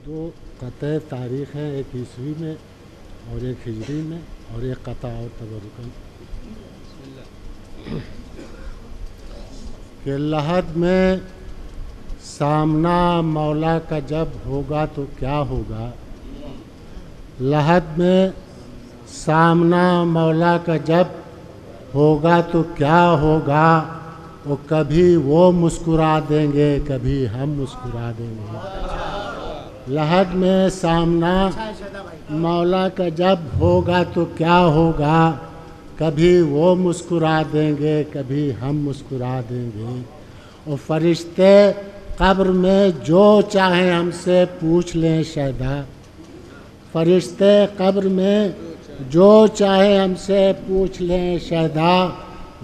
دو قطع تاریخ ہیں، ایک عیسوی میں اور ایک ہجری میں، اور ایک قطع اور تبرکن کہ لحد میں سامنا مولا کا جب ہوگا تو کیا ہوگا، لحد میں سامنا مولا کا جب ہوگا تو کیا ہوگا، وہ کبھی وہ مسکرا دیں گے کبھی ہم مسکرا دیں گے۔ لحد میں سامنا مولا کا جب ہوگا تو کیا ہوگا، کبھی وہ مسکرا دیں گے کبھی ہم مسکرا دیں گے۔ اور فرشتے قبر میں جو چاہیں ہم سے پوچھ لیں شہدا، فرشتے قبر میں جو چاہیں ہم سے پوچھ لیں شہدا،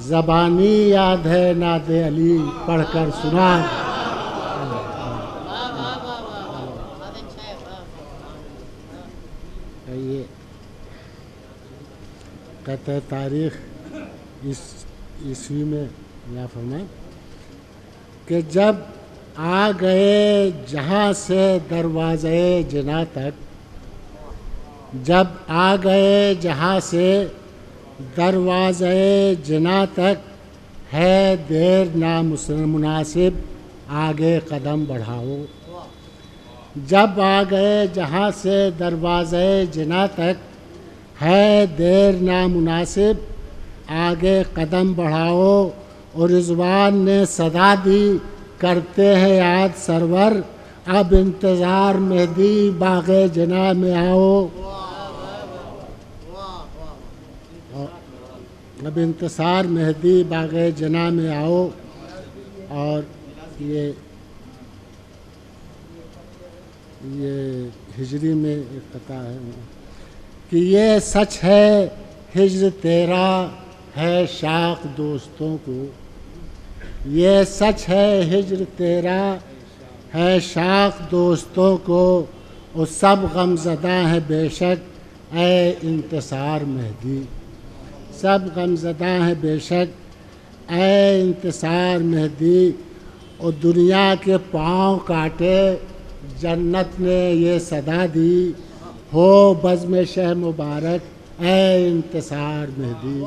زبانی یاد ہے نعت علی پڑھ کر سنا۔ یہ قطع تاریخ عیسوی میں اللہ فرمائے کہ جب آ گئے جہاں سے دروازے جنا تک، جب آ گئے جہاں سے دروازے جنا تک، ہے دیر نامناسب آگے قدم بڑھاؤ۔ جب آ گئے جہاں سے دروازے جنا تک، ہے دیر نامناسب آگے قدم بڑھاؤ۔ اور رضوان نے صدا دی کرتے ہیں یاد سرور، اب انتظار مہدی باغ جنا میں آؤ۔ اب انتظار مہدی باغ جنا میں آؤ۔ اور یہ ہجری میں ایک قطع ہے کہ یہ سچ ہے ہجر تیرا ہے شاخ دوستوں کو، یہ سچ ہے ہجر تیرا ہے شاخ دوستوں کو، اور سب غم زدہ ہیں بے شک اے انتصار مہدی، سب غم زدہ ہیں بے شک اے انتصار مہدی۔ اور دنیا کے پاؤں کاٹے جنت نے یہ صدا دی، ہو بزم شہ مبارک اے انتصار مہدی۔